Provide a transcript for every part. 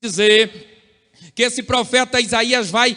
dizer que esse profeta Isaías vai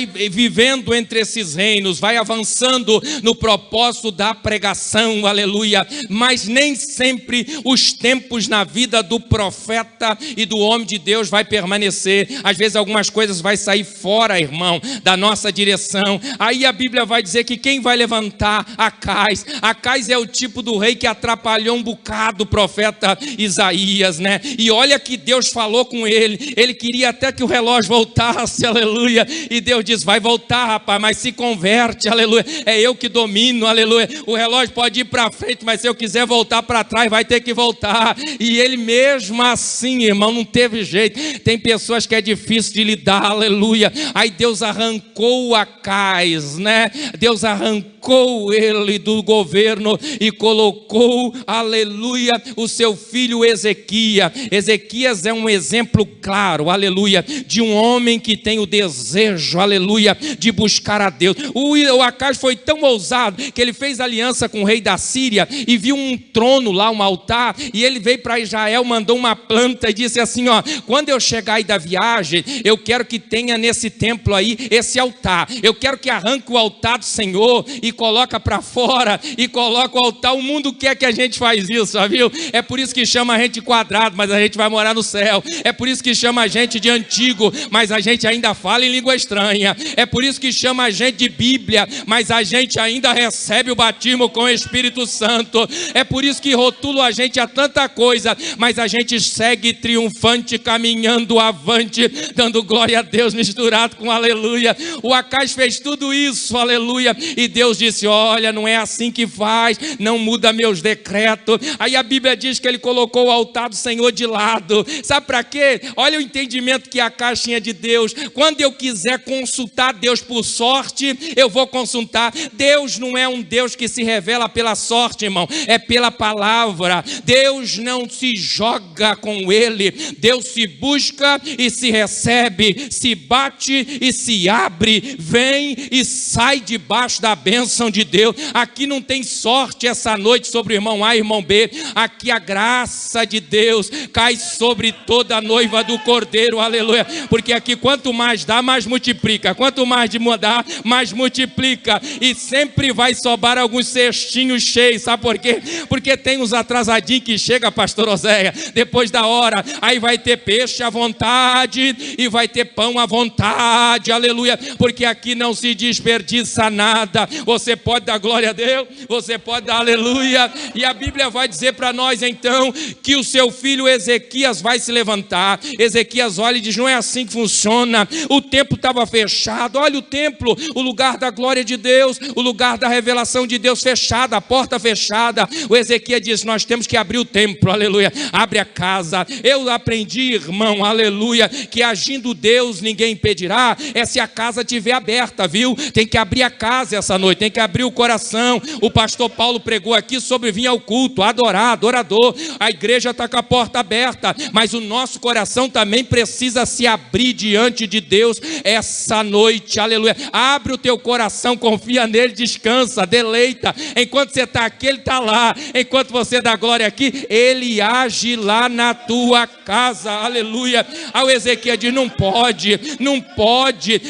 vivendo entre esses reinos, vai avançando no propósito da pregação, aleluia, mas nem sempre os tempos na vida do profeta e do homem de Deus vai permanecer. Às vezes algumas coisas vai sair fora, irmão, da nossa direção. Aí a Bíblia vai dizer que quem vai levantar? Acais. Acais é o tipo do rei que atrapalhou um bocado o profeta Isaías, né? E olha que Deus falou com ele queria até que o relógio voltasse, aleluia, e Deus diz, vai voltar, rapaz, mas se converte, aleluia, é eu que domino, aleluia, o relógio pode ir para frente, mas se eu quiser voltar para trás, vai ter que voltar. E ele mesmo assim, irmão, não teve jeito. Tem pessoas que é difícil de lidar, aleluia. Aí Deus arrancou Acais, né? Deus arrancou ele do governo e colocou, aleluia, o seu filho Ezequias. Ezequias é um exemplo claro, aleluia, de um homem que tem o desejo, aleluia, de buscar a Deus. O Acais foi tão ousado que ele fez aliança com o rei da Síria e viu um trono lá, um altar, e ele veio para Israel, mandou uma planta e disse assim, ó, quando eu chegar aí da viagem, eu quero que tenha nesse templo aí esse altar, eu quero que arranque o altar do Senhor e coloca para fora, e coloca o altar. O mundo quer que a gente faz isso, viu? É por isso que chama a gente de quadrado, mas a gente vai morar no céu. É por isso que chama a gente de antigo, mas a gente ainda fala em língua estranha. É por isso que chama a gente de Bíblia, mas a gente ainda recebe o batismo com o Espírito Santo. É por isso que rotula a gente a tanta coisa, mas a gente segue triunfante, caminhando avante, dando glória a Deus misturado com aleluia. O Acais fez tudo isso, aleluia, e Deus disse, olha, não é assim que faz, não muda meus decretos. Aí a Bíblia diz que ele colocou o altar do Senhor de lado. Sabe para quê? Olha o entendimento que Acais tinha de Deus. Quando eu quiser consultar Deus por sorte, eu vou consultar. Deus não é um Deus que se revela pela sorte, irmão, é pela palavra. Deus não se joga com ele, Deus se busca e se recebe, se bate e se abre, vem e sai debaixo da bênção de Deus. Aqui não tem sorte essa noite sobre o irmão A e irmão B, aqui a graça de Deus cai sobre toda a noiva do Cordeiro, aleluia, porque aqui quanto mais dá, mais multiplica, quanto mais de mudar, mais multiplica, e sempre vai sobrar alguns cestinhos cheios. Sabe por quê? Porque tem uns atrasadinhos que chega, pastor Oséia, depois da hora, aí vai ter peixe à vontade e vai ter pão à vontade, aleluia, porque aqui não se desperdiça nada. Você pode dar glória a Deus, você pode dar aleluia, e a Bíblia vai dizer para nós então que o seu filho Ezequias vai se levantar. Ezequias olha e diz, não é assim que funciona, o templo estava fechado, olha o templo, o lugar da glória de Deus, o lugar da revelação de Deus fechado, a porta fechada. O Ezequias diz, nós temos que abrir o templo, aleluia, abre a casa. Eu aprendi, irmão, aleluia, que agindo Deus ninguém impedirá, é se a casa estiver aberta, viu? Tem que abrir a casa essa noite, tem que abrir o coração. O pastor Paulo pregou aqui sobre vir ao culto, adorar, adorador. A igreja está com a porta aberta, mas o nosso coração também precisa se abrir diante de Deus essa noite, aleluia. Abre o teu coração, confia nele, descansa, deleita. Enquanto você está aqui, ele está lá. Enquanto você dá glória aqui, ele age lá na tua casa, aleluia. Aí o Ezequias diz, não pode,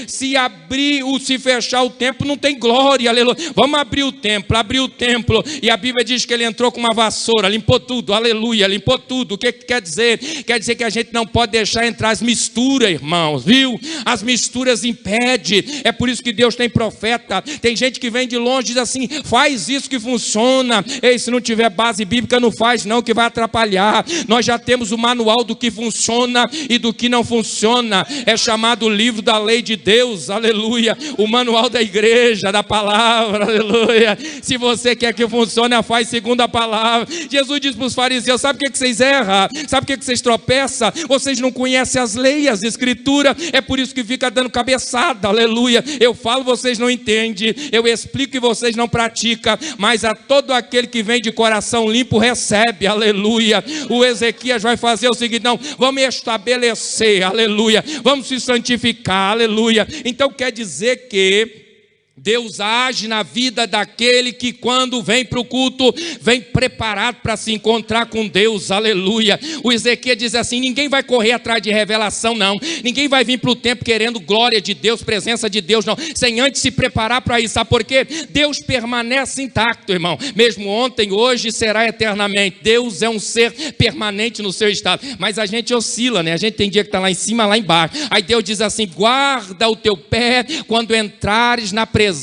se abrir, se fechar o templo, não tem glória, aleluia. Vamos abrir o templo, e a Bíblia diz que ele entrou com uma vassoura, limpou tudo, aleluia, limpou tudo. O que quer dizer? Quer dizer que a gente não pode deixar entrar as misturas, irmãos, viu? As misturas impedem. É por isso que Deus tem profeta. Tem gente que vem de longe e diz assim, faz isso que funciona. Ei, se não tiver base bíblica, não faz não, que vai atrapalhar. Nós já temos o manual do que funciona e do que não funciona. É chamado o livro da lei de Deus, aleluia. O manual da igreja, da palavra, aleluia. Se você quer que funcione, faz segundo a palavra. Jesus disse para os fariseus, sabe o que vocês erram? Sabe o que vocês tropeçam? Vocês não conhecem as leis, as escrituras, é por isso que fica dando cabeçada, aleluia. Eu falo, vocês não entendem, eu explico e vocês não praticam, mas a todo aquele que vem de coração limpo recebe, aleluia. O Ezequias vai fazer o seguinte, não, vamos estabelecer, aleluia, vamos se santificar, aleluia. Então quer dizer que Deus age na vida daquele que quando vem para o culto, vem preparado para se encontrar com Deus, aleluia. O Ezequias diz assim: ninguém vai correr atrás de revelação não, ninguém vai vir para o templo querendo glória de Deus, presença de Deus não, sem antes se preparar para isso. Sabe por quê? Deus permanece intacto, irmão, mesmo ontem, hoje e será eternamente. Deus é um ser permanente no seu estado, mas a gente oscila, né? A gente tem dia que está lá em cima, lá embaixo. Aí Deus diz assim: guarda o teu pé quando entrares na presença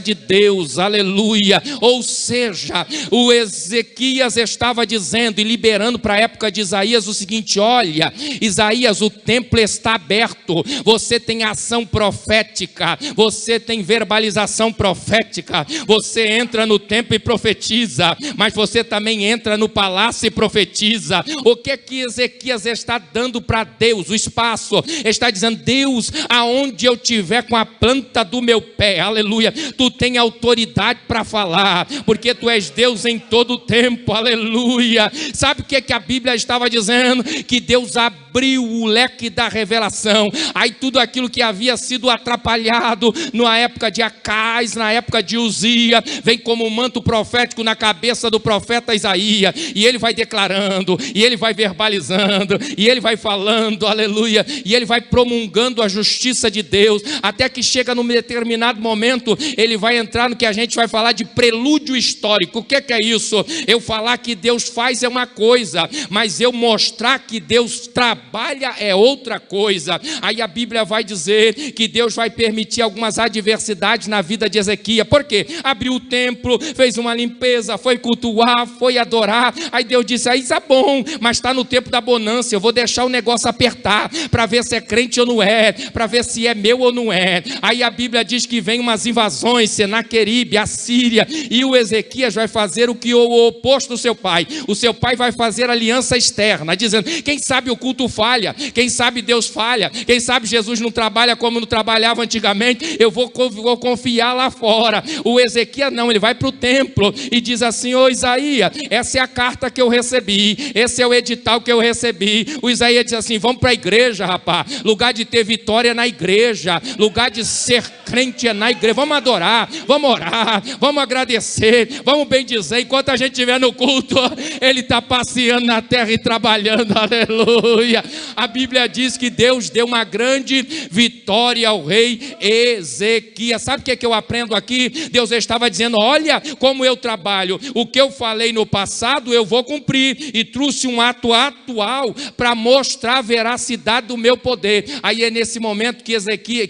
de Deus, aleluia. Ou seja, o Ezequias estava dizendo e liberando para a época de Isaías o seguinte: olha, Isaías, o templo está aberto, você tem ação profética, você tem verbalização profética, você entra no templo e profetiza, mas você também entra no palácio e profetiza. O que é que Ezequias está dando para Deus? O espaço. Está dizendo: Deus, aonde eu tiver com a planta do meu pé, aleluia, tu tem autoridade para falar, porque tu és Deus em todo o tempo, aleluia. Sabe o que é que a Bíblia estava dizendo? Que Deus abriu o leque da revelação. Aí tudo aquilo que havia sido atrapalhado na época de Acais, na época de Uzia, vem como um manto profético na cabeça do profeta Isaías, e ele vai declarando, e ele vai verbalizando, e ele vai falando, aleluia, e ele vai promulgando a justiça de Deus, até que chega num determinado momento, ele vai entrar no que a gente vai falar de prelúdio histórico. O que é isso? Eu falar que Deus faz é uma coisa, mas eu mostrar que Deus trabalha é outra coisa. Aí a Bíblia vai dizer que Deus vai permitir algumas adversidades na vida de Ezequias. Por quê? Abriu o templo, fez uma limpeza, foi cultuar, foi adorar. Aí Deus disse: aí está bom, mas está no tempo da bonança, eu vou deixar o negócio apertar, para ver se é crente ou não é, para ver se é meu ou não é. Aí a Bíblia diz que vem umas invasões, Senaqueribe, a Síria, e o Ezequias vai fazer o que o oposto do seu pai. O seu pai vai fazer aliança externa, dizendo: quem sabe o culto falha, quem sabe Deus falha, quem sabe Jesus não trabalha como não trabalhava antigamente, eu vou confiar lá fora. O Ezequias não, ele vai para o templo e diz assim: ô Isaías, essa é a carta que eu recebi, esse é o edital que eu recebi. O Isaías diz assim: vamos para a igreja, rapaz, lugar de ter vitória é na igreja, lugar de ser crente é na igreja, vamos adorar, vamos orar, vamos agradecer, vamos bendizer, enquanto a gente estiver no culto, ele está passeando na terra e trabalhando, aleluia. A Bíblia diz que Deus deu uma grande vitória ao rei Ezequias. Sabe o que é que eu aprendo aqui? Deus estava dizendo: olha como eu trabalho, o que eu falei no passado eu vou cumprir, e trouxe um ato atual para mostrar a veracidade do meu poder. Aí é nesse momento que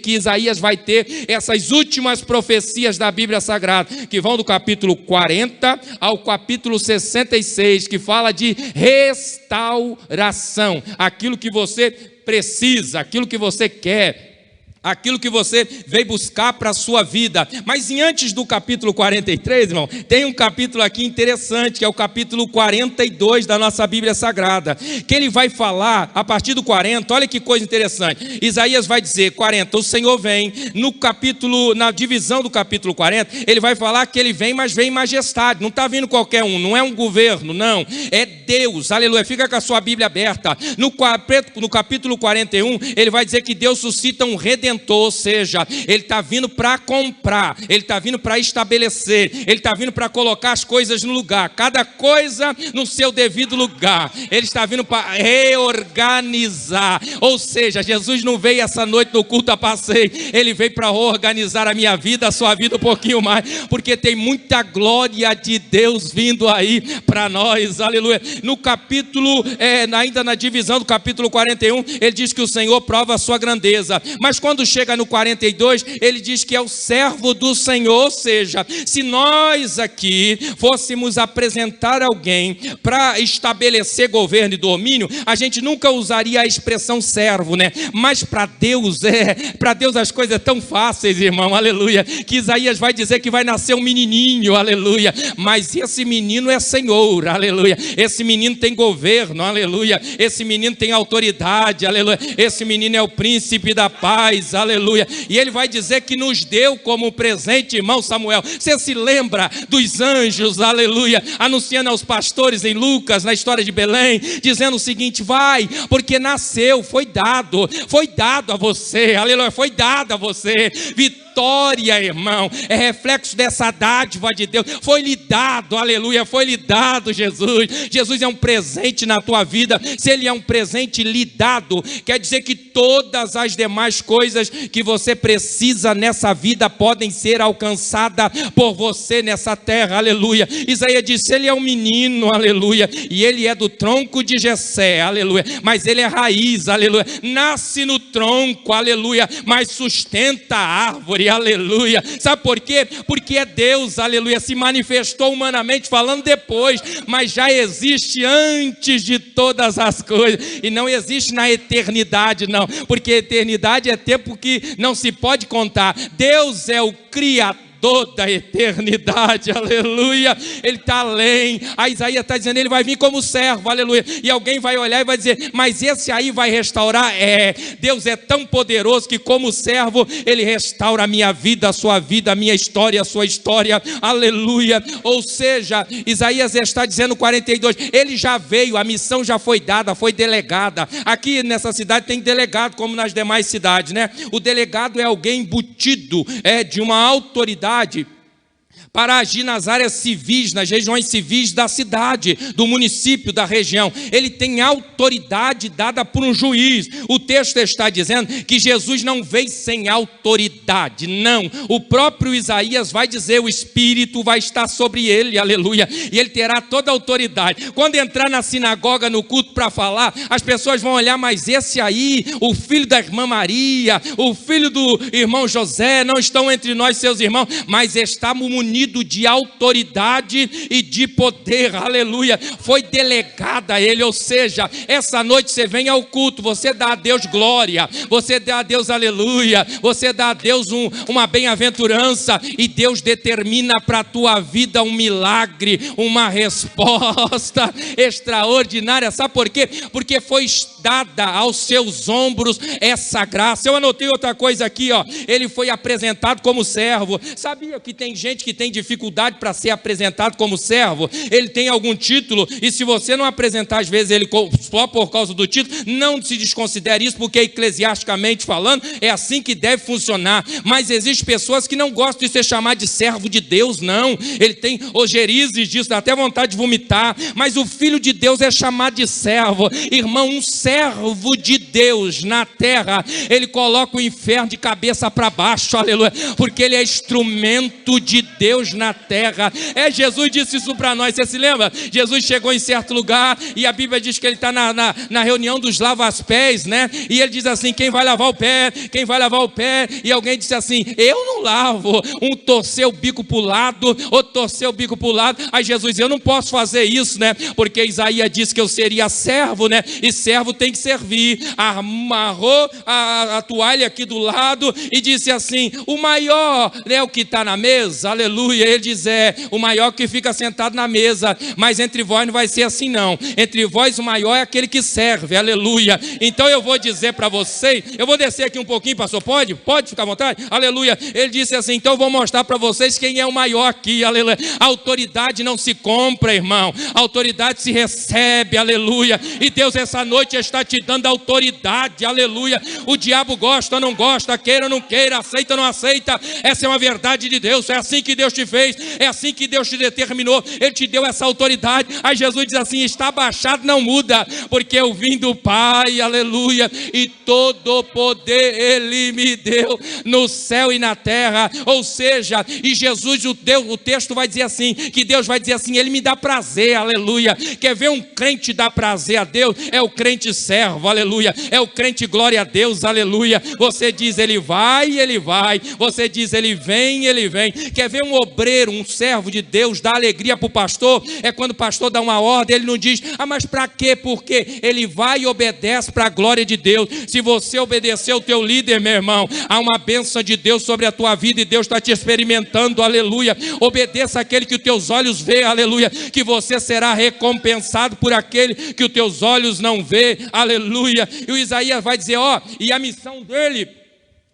Isaías vai ter essas últimas profecias da Bíblia Sagrada, que vão do capítulo 40 ao capítulo 66, que fala de restauração, aquilo que você precisa, aquilo que você quer, aquilo que você veio buscar para a sua vida. Mas antes do capítulo 43, irmão, tem um capítulo aqui interessante, que é o capítulo 42 da nossa Bíblia Sagrada, que ele vai falar, a partir do 40, olha que coisa interessante. Isaías vai dizer, 40, o Senhor vem, no capítulo, na divisão do capítulo 40, ele vai falar que ele vem, mas vem em majestade, não está vindo qualquer um, não é um governo, não, é Deus, aleluia. Fica com a sua Bíblia aberta. No capítulo 41, ele vai dizer que Deus suscita um redentor, ou seja, ele está vindo para comprar, ele está vindo para estabelecer, ele está vindo para colocar as coisas no lugar, cada coisa no seu devido lugar. Ele está vindo para reorganizar, ou seja, Jesus não veio essa noite no culto a passeio, ele veio para organizar a minha vida, a sua vida um pouquinho mais, porque tem muita glória de Deus vindo aí para nós, aleluia. No capítulo, ainda na divisão do capítulo 41, ele diz que o Senhor prova a sua grandeza, mas quando chega no 42, ele diz que é o servo do Senhor. Ou seja, se nós aqui fôssemos apresentar alguém para estabelecer governo e domínio, a gente nunca usaria a expressão servo, né? Mas para Deus as coisas são tão fáceis, irmão, aleluia, que Isaías vai dizer que vai nascer um menininho, aleluia, mas esse menino é Senhor, aleluia, esse menino tem governo, aleluia, esse menino tem autoridade, aleluia, esse menino é o príncipe da paz, aleluia, e ele vai dizer que nos deu como presente, irmão Samuel, você se lembra dos anjos, aleluia, anunciando aos pastores em Lucas, na história de Belém, dizendo o seguinte: vai, porque nasceu, foi dado a você, aleluia, foi dado a você, vitória história, irmão, é reflexo dessa dádiva de Deus. Foi lhe dado, aleluia, foi lhe dado Jesus. Jesus é um presente na tua vida. Se ele é um presente lhe dado, quer dizer que todas as demais coisas que você precisa nessa vida podem ser alcançadas por você nessa terra, aleluia. Isaías disse, ele é um menino, aleluia, e ele é do tronco de Jessé, aleluia, mas ele é raiz, aleluia, nasce no tronco, aleluia, mas sustenta a árvore, aleluia. Sabe por quê? Porque é Deus, aleluia, se manifestou humanamente falando depois, mas já existe antes de todas as coisas, e não existe na eternidade não, porque eternidade é tempo que não se pode contar. Deus é o Criador da eternidade, aleluia, ele está além. A Isaías está dizendo, ele vai vir como servo, aleluia, e alguém vai olhar e vai dizer, mas esse aí vai restaurar? Deus é tão poderoso que como servo, ele restaura a minha vida, a sua vida, a minha história, a sua história, aleluia. Ou seja, Isaías está dizendo 42, ele já veio, a missão já foi dada, foi delegada. Aqui nessa cidade tem delegado, como nas demais cidades, né? O delegado é alguém embutido, de uma autoridade para agir nas áreas civis, nas regiões civis da cidade, do município, da região. Ele tem autoridade dada por um juiz. O texto está dizendo que Jesus não veio sem autoridade, não. O próprio Isaías vai dizer, o Espírito vai estar sobre ele, aleluia, e ele terá toda a autoridade. Quando entrar na sinagoga, no culto para falar, as pessoas vão olhar, mas esse aí, o filho da irmã Maria, o filho do irmão José, não estão entre nós seus irmãos, mas está munido de autoridade e de poder, aleluia, foi delegada a ele. Ou seja, essa noite você vem ao culto, você dá a Deus glória, você dá a Deus aleluia, você dá a Deus uma bem-aventurança, e Deus determina para a tua vida um milagre, uma resposta extraordinária. Sabe por quê? Porque foi dada aos seus ombros essa graça. Eu anotei outra coisa aqui, ó. Ele foi apresentado como servo. Sabia que tem gente que tem dificuldade para ser apresentado como servo? Ele tem algum título, e se você não apresentar às vezes ele só por causa do título, não se desconsidere isso, porque eclesiasticamente falando é assim que deve funcionar. Mas existem pessoas que não gostam de ser chamado de servo de Deus, não. Ele tem ogerizes disso, dá até vontade de vomitar. Mas o filho de Deus é chamado de servo, irmão. Um servo de Deus na terra, ele coloca o inferno de cabeça para baixo, aleluia, porque ele é instrumento de Deus na terra. Jesus disse isso para nós, você se lembra? Jesus chegou em certo lugar, e a Bíblia diz que ele está na reunião dos lava-pés, né? E ele diz assim, quem vai lavar o pé? Quem vai lavar o pé? E alguém disse assim, eu não lavo. Um torceu o bico para o lado, outro torceu o bico para o lado. Aí Jesus disse, eu não posso fazer isso, né? Porque Isaías disse que eu seria servo, né? E servo tem que servir. Amarrou a toalha aqui do lado e disse assim, o maior é o que está na mesa, aleluia. Ele diz, o maior que fica sentado na mesa, mas entre vós não vai ser assim não. Entre vós o maior é aquele que serve, aleluia. Então eu vou dizer para vocês, eu vou descer aqui um pouquinho, pastor, pode ficar à vontade, aleluia. Ele disse assim, então eu vou mostrar para vocês quem é o maior aqui, aleluia. A autoridade não se compra, irmão, a autoridade se recebe, aleluia. E Deus essa noite está te dando autoridade, aleluia. O diabo gosta ou não gosta, queira ou não queira, aceita ou não aceita, essa é uma verdade de Deus. É assim que Deus te fez, é assim que Deus te determinou, ele te deu essa autoridade. Aí Jesus diz assim, está baixado, não muda, porque eu vim do Pai, aleluia, e todo poder ele me deu no céu e na terra. Ou seja, e Jesus, o texto vai dizer assim, que Deus vai dizer assim, ele me dá prazer, aleluia. Quer ver um crente dar prazer a Deus? É o crente servo, aleluia, é o crente glória a Deus, aleluia. Você diz ele vai, você diz ele vem. Quer ver um obreiro, um servo de Deus dá alegria para o pastor? É quando o pastor dá uma ordem, ele não diz, mas para quê? Porque ele vai e obedece para a glória de Deus. Se você obedecer o teu líder, meu irmão, há uma bênção de Deus sobre a tua vida, e Deus está te experimentando, aleluia. Obedeça aquele que os teus olhos vê, aleluia, que você será recompensado por aquele que os teus olhos não vê, aleluia. E o Isaías vai dizer, e a missão dele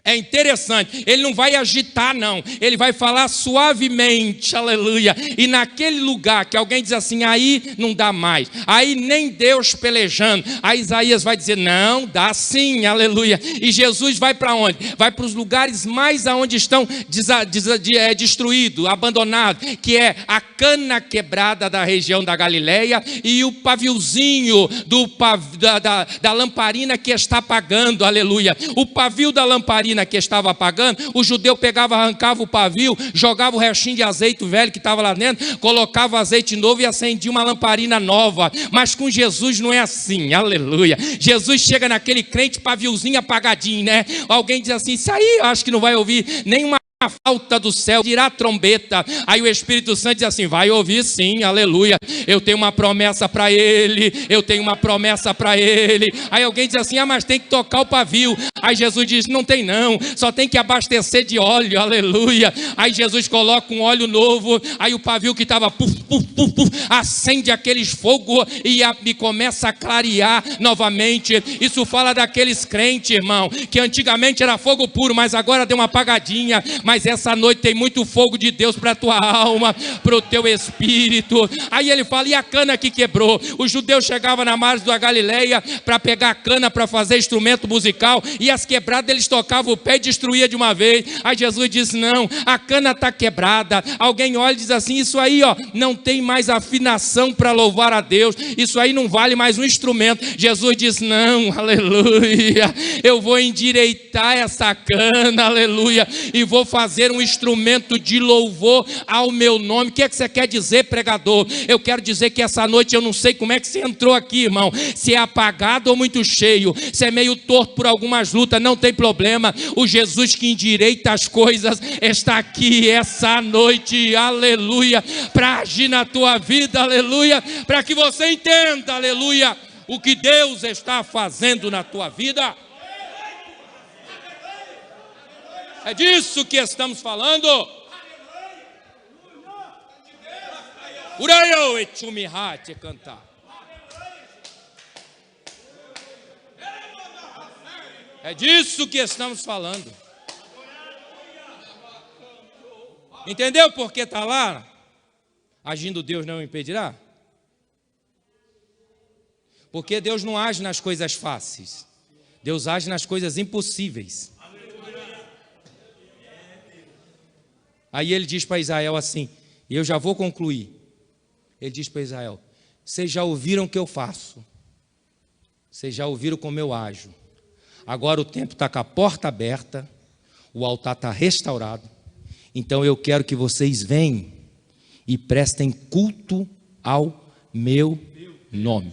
É interessante, ele não vai agitar não, ele vai falar suavemente, aleluia. E naquele lugar que alguém diz assim, aí não dá mais, aí nem Deus pelejando, aí Isaías vai dizer, não, dá sim, aleluia. E Jesus vai para onde? Vai para os lugares mais aonde estão destruídos, abandonados, que é a cana quebrada da região da Galileia e o paviozinho da lamparina que está apagando, aleluia. O pavio da lamparina que estava apagando, o judeu pegava, arrancava o pavio, jogava o restinho de azeite velho que estava lá dentro, colocava azeite novo e acendia uma lamparina nova. Mas com Jesus não é assim, aleluia. Jesus chega naquele crente, paviozinho apagadinho, né? Alguém diz assim, isso aí eu acho que não vai ouvir nenhuma falta do céu, dirá a trombeta. Aí o Espírito Santo diz assim, vai ouvir sim, aleluia. Eu tenho uma promessa para ele, eu tenho uma promessa para ele. Aí alguém diz assim, mas tem que tocar o pavio. Aí Jesus diz, não tem não, só tem que abastecer de óleo, aleluia. Aí Jesus coloca um óleo novo, aí o pavio que estava acende aqueles fogos e começa a clarear novamente. Isso fala daqueles crentes, irmão, que antigamente era fogo puro, mas agora deu uma apagadinha. Mas essa noite tem muito fogo de Deus para a tua alma, para o teu espírito. Aí ele fala, e a cana que quebrou? Os judeus chegavam na margem da Galileia para pegar a cana para fazer instrumento musical, e as quebradas eles tocavam o pé e destruía de uma vez. Aí Jesus disse, não, a cana está quebrada. Alguém olha e diz assim, isso aí não tem mais afinação para louvar a Deus, isso aí não vale mais um instrumento. Jesus diz, não, aleluia, eu vou endireitar essa cana, aleluia, e vou fazer um instrumento de louvor ao meu nome. O que é que você quer dizer, pregador? Eu quero dizer que essa noite eu não sei como é que você entrou aqui, irmão, se é apagado ou muito cheio, se é meio torto por algumas lutas, não tem problema. O Jesus que endireita as coisas está aqui essa noite, aleluia, para agir na tua vida, aleluia, para que você entenda, aleluia, o que Deus está fazendo na tua vida. É disso que estamos falando. Uraio e chumihate cantar. É disso que estamos falando. Entendeu por que está lá? Agindo Deus não impedirá? Porque Deus não age nas coisas fáceis. Deus age nas coisas impossíveis. Aí ele diz para Israel assim, e eu já vou concluir. Ele diz para Israel, vocês já ouviram o que eu faço. Vocês já ouviram como eu ajo. Agora o tempo está com a porta aberta, o altar está restaurado. Então eu quero que vocês venham e prestem culto ao meu nome.